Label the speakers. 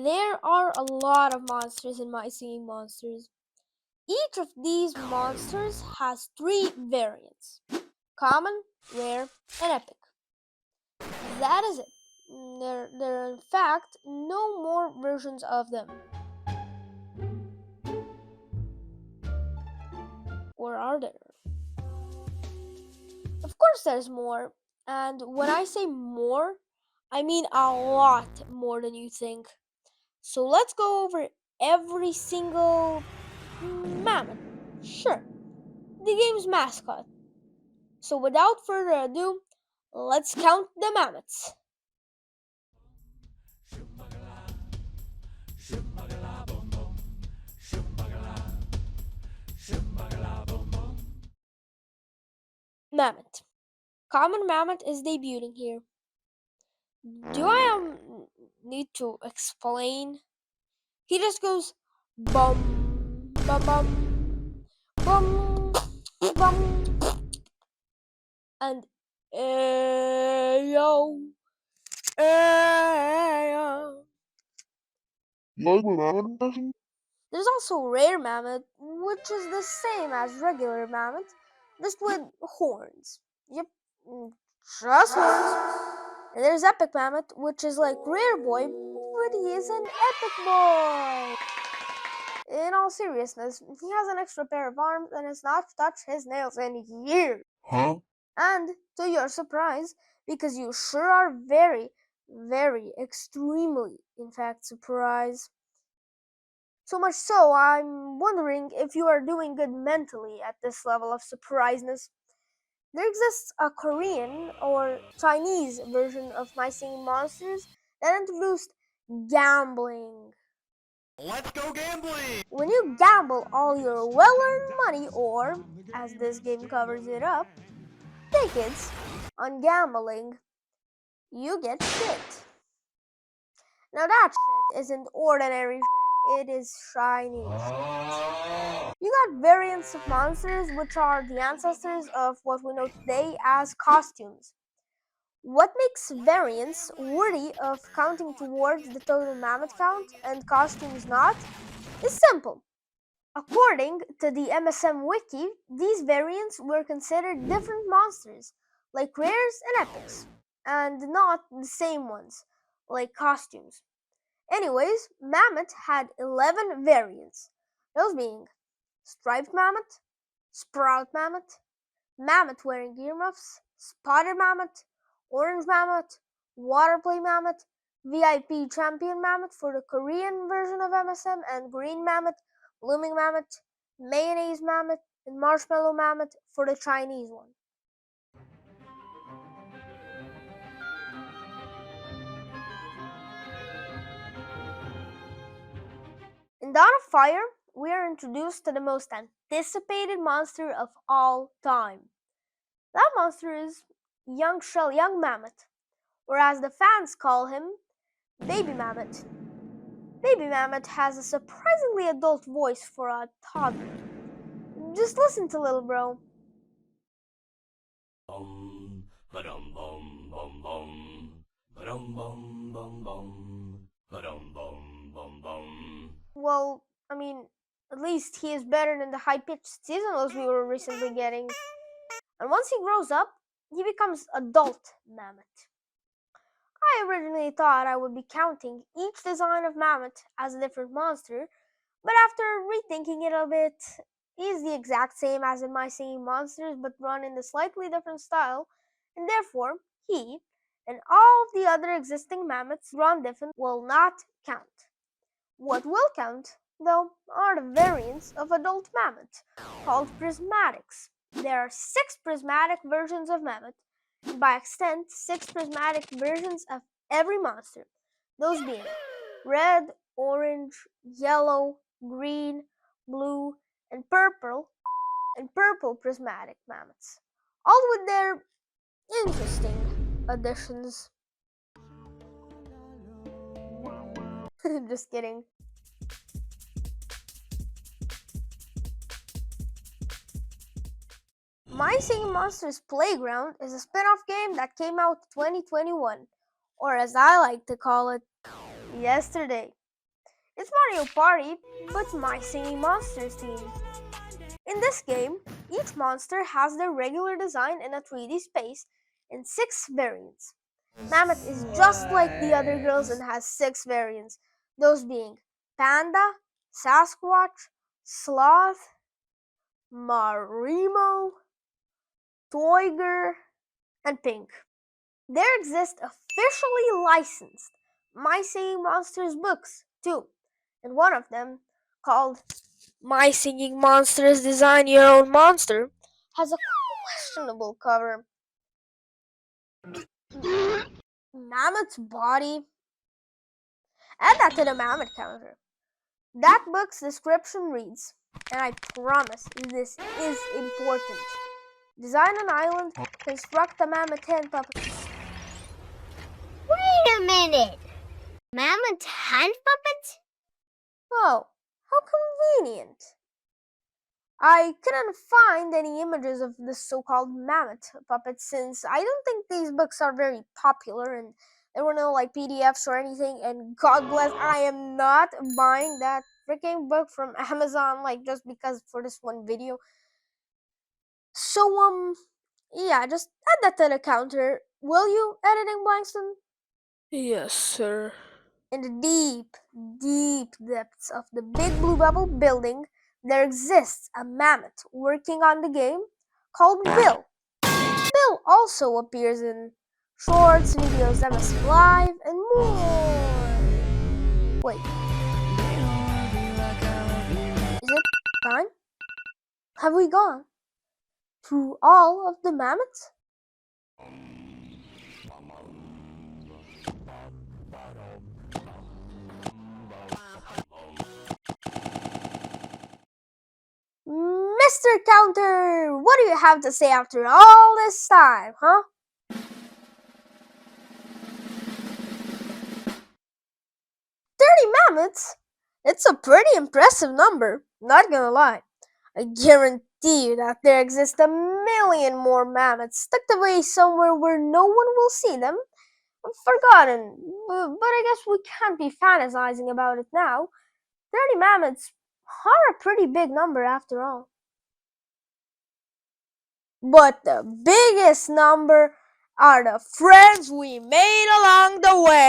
Speaker 1: There are a lot of monsters in My Singing Monsters. Each of these monsters has three variants: common, rare, and epic. That is it. There are in fact no more versions of them. Or are there? Of course there's more. And when I say more, I mean a lot more than you think. So let's go over every single mammoth. Sure, the game's mascot. So without further ado, let's count the mammoths. Mammoth. Common mammoth is debuting here. Do I need to explain? He just goes bum bum bum bum bum and yo yo. There's also rare mammoth, which is the same as regular mammoth, just with horns. Yep, just horns. And there's epic mammoth, which is like rare boy, but he is an epic boy. In all seriousness, he has an extra pair of arms and has not touched his nails in years.
Speaker 2: Huh?
Speaker 1: And to your surprise, because you sure are very, very, extremely, in fact, surprised. So much so, I'm wondering if you are doing good mentally at this level of surpriseness. There exists a Korean or Chinese version of My Singing Monsters that introduced gambling.
Speaker 2: Let's go gambling!
Speaker 1: When you gamble all your well-earned money, or, as this game covers it up, tickets on gambling, you get shit. Now that shit isn't ordinary shit, it is Chinese. You got variants of monsters which are the ancestors of what we know today as costumes. What makes variants worthy of counting towards the total mammoth count and costumes not is simple. According to the MSM wiki, these variants were considered different monsters, like rares and epics, and not the same ones, like costumes. Anyways, Mammoth had 11 variants, those being Striped Mammoth, Sprout Mammoth, Mammoth wearing earmuffs, Spotted Mammoth, Orange Mammoth, Waterplay Mammoth, VIP Champion Mammoth for the Korean version of MSM, and Green Mammoth, Blooming Mammoth, Mayonnaise Mammoth, and Marshmallow Mammoth for the Chinese one. In Dawn of Fire, we are introduced to the most anticipated monster of all time. That monster is Young Mammoth, or as the fans call him, Baby Mammoth. Baby Mammoth has a surprisingly adult voice for a toddler. Just listen to little bro.
Speaker 2: Bum, ba-dum, bum, bum, bum. Ba-dum, bum, bum, bum. Ba-dum, bum, bum, bum.
Speaker 1: Well, I mean, at least he is better than the high-pitched seasonals we were recently getting. And once he grows up, he becomes adult Mammoth. I originally thought I would be counting each design of Mammoth as a different monster, but after rethinking it a bit, he is the exact same as in My Singing Monsters but run in a slightly different style, and therefore he and all of the other existing mammoths run different will not count. What will count, though, are the variants of adult mammoth, called Prismatics. There are 6 prismatic versions of mammoth, and by extent, 6 prismatic versions of every monster, those being red, orange, yellow, green, blue, and purple prismatic mammoths, all with their interesting additions. Just kidding. My Singing Monsters Playground is a spin-off game that came out 2021, or as I like to call it, yesterday. It's Mario Party, but My Singing Monsters theme. In this game, each monster has their regular design in a 3D space in 6 variants. Mammoth is just like the other girls and has 6 variants, those being Panda, Sasquatch, Sloth, Marimo, Toiger, and Pink. There exist officially licensed My Singing Monsters books, too, and one of them, called My Singing Monsters Design Your Own Monster, has a questionable cover. Mammoth's body. Add that to the Mammoth counter. That book's description reads, and I promise this is important: design an island, construct a mammoth hand puppet.
Speaker 3: Wait a minute! Mammoth hand puppets?
Speaker 1: Oh, how convenient. I couldn't find any images of the so-called mammoth puppets since I don't think these books are very popular and there were no like PDFs or anything, and God bless, I am not buying that freaking book from Amazon like just because for this one video. So yeah, just add that to the counter. Will you, editing Blangston?
Speaker 4: Yes, sir.
Speaker 1: In the deep, deep depths of the Big Blue Bubble building, there exists a mammoth working on the game called Bill. Bill also appears in shorts, videos, MS Live, and more. Wait, is it time? Have we gone through all of the mammoths? Mr. Counter, what do you have to say after all this time, huh? 30 mammoths? It's a pretty impressive number, not gonna lie. I guarantee you that there exist a million more mammoths tucked away somewhere where no one will see them, forgotten. But I guess we can't be fantasizing about it now. 30 mammoths are a pretty big number after all. But the biggest number are the friends we made along the way.